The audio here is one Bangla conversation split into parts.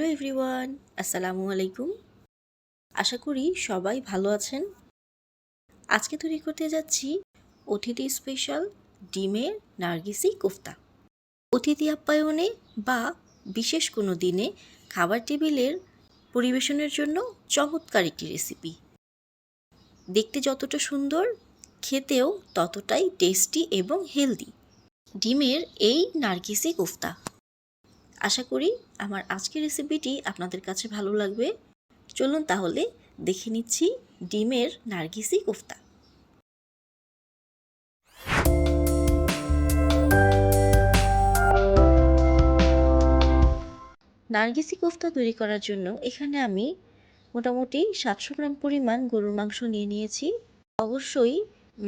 হ্যালো এভরিওয়ান, আসসালামু আলাইকুম। আশা করি সবাই ভালো আছেন। আজকে তৈরি করতে যাচ্ছি অতিথি স্পেশাল ডিমের নার্গিসি কোফতা। অতিথি আপ্যায়নে বা বিশেষ কোনো দিনে খাবার টেবিলের পরিবেশনের জন্য চমৎকার একটি রেসিপি। দেখতে যতটা সুন্দর, খেতেও ততটাই টেস্টি এবং হেলদি। ডিমের এই নার্গিসি কোফতা। আশা করি আমার আজকের রেসিপিটি আপনাদের কাছে ভালো লাগবে। চলুন তাহলে দেখে নিচ্ছি ডিমের নার্গিসি কোফতা। নার্গিসি কোফতা তৈরি করার জন্য এখানে আমি মোটামুটি 700 গ্রাম পরিমাণ গরুর মাংস নিয়ে নিয়েছি। অবশ্যই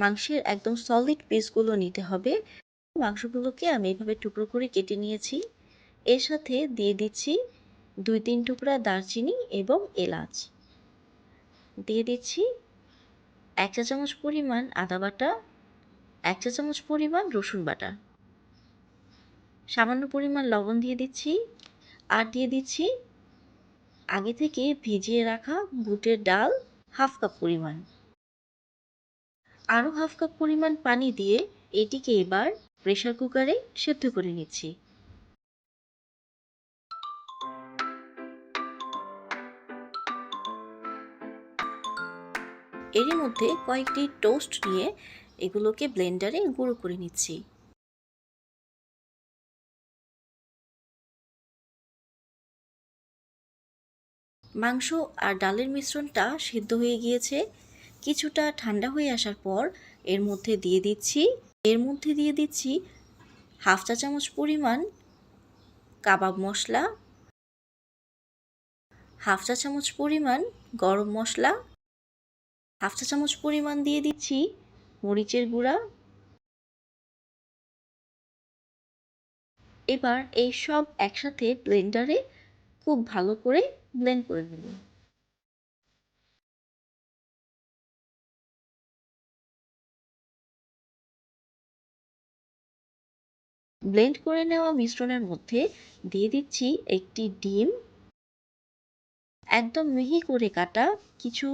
মাংসের একদম সলিড পিসগুলো নিতে হবে। মাংসগুলোকে আমি এভাবে টুকরো করে কেটে নিয়েছি। এর সাথে দিয়ে দিচ্ছি 2-3 টুকরা দারচিনি এবং এলাচ। দিয়ে দিচ্ছি 1 চা চামচ পরিমাণ আদা বাটা, 1 চা চামচ পরিমাণ রসুন বাটা, সামান্য পরিমাণ লবণ দিয়ে দিচ্ছি, আর দিয়ে দিচ্ছি আগে থেকে ভিজিয়ে রাখা বুটের ডাল হাফ কাপ পরিমাণ। আরও হাফ কাপ পরিমাণ পানি দিয়ে এটিকে এবার প্রেসার কুকারে সেদ্ধ করে নিচ্ছি। এরই মধ্যে কয়েকটি টোস্ট নিয়ে এগুলোকে ব্লেন্ডারে গুঁড়ো করে নিচ্ছি। মাংস আর ডালের মিশ্রণটা সিদ্ধ হয়ে গিয়েছে। কিছুটা ঠান্ডা হয়ে আসার পর এর মধ্যে দিয়ে দিচ্ছি হাফ চা চামচ পরিমাণ কাবাব মশলা, হাফ চা চামচ পরিমাণ গরম মশলা, হাফ চা চামচ পরিমাণ দিয়ে দিচ্ছি মরিচের গুঁড়া। এবার এই সব একসাথে ব্লেন্ডারে খুব ভালো করে ব্লেন্ড করে নেব। ব্লেন্ড করে নেওয়া মিশ্রণের মধ্যে দিয়ে দিচ্ছি একটি ডিম, একদম মিহি করে কাটা কিছু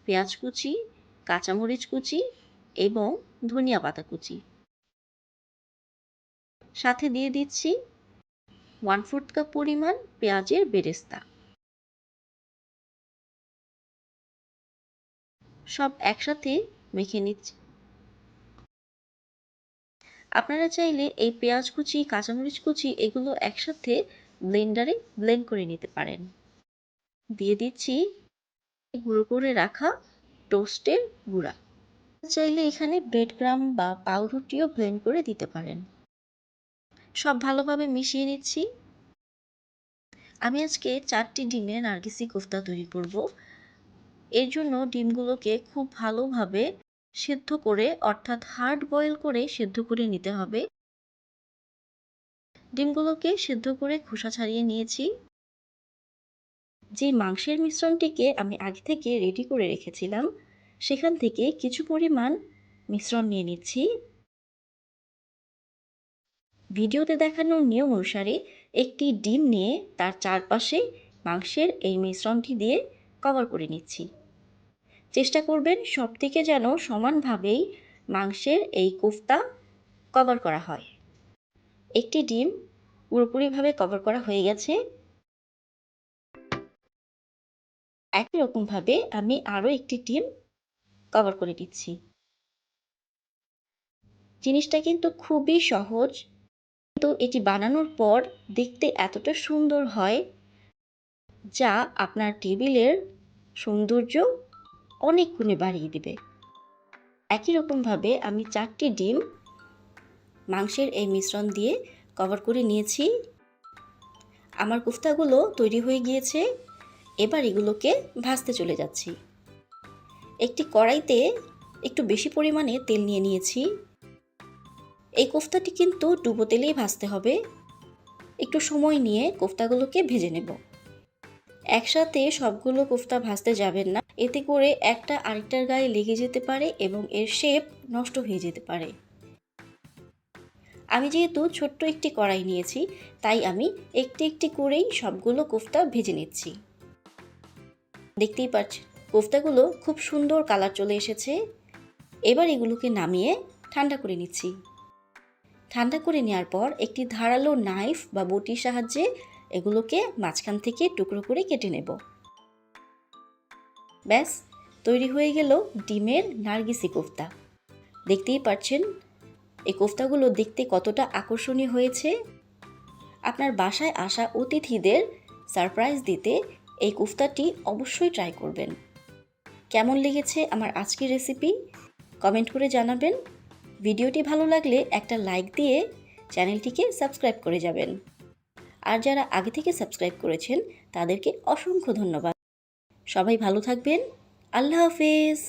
পেঁয়াজ কুচি, কাঁচামরিচ কুচি এবং ধনিয়া পাতা কুচি। সাথে দিয়ে দিচ্ছি 1/4 কাপ পরিমাণ পেঁয়াজের বেরেস্তা। সব একসাথে মেখে নিচ্ছি। আপনারা চাইলে এই পেঁয়াজ কুচি, কাঁচামরিচ কুচি এগুলো একসাথে ব্লেন্ডারে ব্লেন্ড করে নিতে পারেন। দিয়ে দিচ্ছি গুঁড়ো করে রাখা টোস্টের গুঁড়া। চাইলে এখানে ব্রেড ক্রাম্ব বা পাউরুটিও ব্লেন্ড করে দিতে পারেন। সব ভালোভাবে মিশিয়ে নিচ্ছি। আমি আজকে 4টি ডিমের নার্গিসি কোফতা তৈরি করব। এর জন্য ডিমগুলোকে খুব ভালোভাবে সেদ্ধ করে, অর্থাৎ হার্ড বয়েল করে সেদ্ধ করে নিতে হবে। ডিমগুলোকে সেদ্ধ করে খোসা ছাড়িয়ে নিয়েছি। যে মাংসের মিশ্রণটিকে আমি আগে থেকে রেডি করে রেখেছিলাম সেখান থেকে কিছু পরিমাণ মিশ্রণ নিয়ে নিচ্ছি। ভিডিওতে দেখানো নিয়ম অনুসারে একটি ডিম নিয়ে তার চারপাশে মাংসের এই মিশ্রণটি দিয়ে কভার করে নিচ্ছি। চেষ্টা করবেন সবদিকে যেন সমানভাবেই মাংসের এই কোফতা কভার করা হয়। একটি ডিম পুরোপুরিভাবে কভার করা হয়ে গেছে। একই রকমভাবে আমি আরও একটি ডিম কভার করে দিচ্ছি। জিনিসটা কিন্তু খুবই সহজ, কিন্তু এটি বানানোর পর দেখতে এতটা সুন্দর হয় যা আপনার টেবিলের সৌন্দর্য অনেক গুণে বাড়িয়ে দেবে। একই রকমভাবে আমি 4টি ডিম মাংসের এই মিশ্রণ দিয়ে কভার করে নিয়েছি। আমার কোফতাগুলো তৈরি হয়ে গিয়েছে। এবার এগুলোকে ভাজতে চলে যাচ্ছি। একটি কড়াইতে একটু বেশি পরিমাণে তেল নিয়ে নিয়েছি। এই কোফতাটি কিন্তু ডুবো তেলেই ভাজতে হবে। একটু সময় নিয়ে কোফতাগুলোকে ভেজে নেব। একসাথে সবগুলো কোফতা ভাজতে যাবেন না, এতে করে একটা আরেকটার গায়ে লেগে যেতে পারে এবং এর শেপ নষ্ট হয়ে যেতে পারে। আমি যেহেতু ছোট্ট একটি কড়াই নিয়েছি, তাই আমি একটি একটি করেই সবগুলো কোফতা ভেজে নিচ্ছি। দেখতেই পাচ্ছেন কোফতাগুলো খুব সুন্দর কালার চলে এসেছে। এবার এগুলোকে নামিয়ে ঠান্ডা করে নিচ্ছি। ঠান্ডা করে নেওয়ার পর একটি ধারালো নাইফ বা বটির সাহায্যে এগুলোকে মাঝখান থেকে টুকরো করে কেটে নেব। ব্যাস, তৈরি হয়ে গেল ডিমের নার্গিসি কোফতা। দেখতেই পাচ্ছেন এই কোফতাগুলো দেখতে কতটা আকর্ষণীয় হয়েছে। আপনার বাসায় আসা অতিথিদের সারপ্রাইজ দিতে এই কোফতাটি অবশ্যই ট্রাই করবেন। কেমন লেগেছে আমার আজকের রেসিপি কমেন্ট করে জানাবেন। ভিডিওটি ভালো লাগলে একটা লাইক দিয়ে চ্যানেলটিকে সাবস্ক্রাইব করে যাবেন। আর যারা আগে থেকে সাবস্ক্রাইব করেছেন তাদেরকে অসংখ্য ধন্যবাদ। সবাই ভালো থাকবেন। আল্লাহ হাফেজ।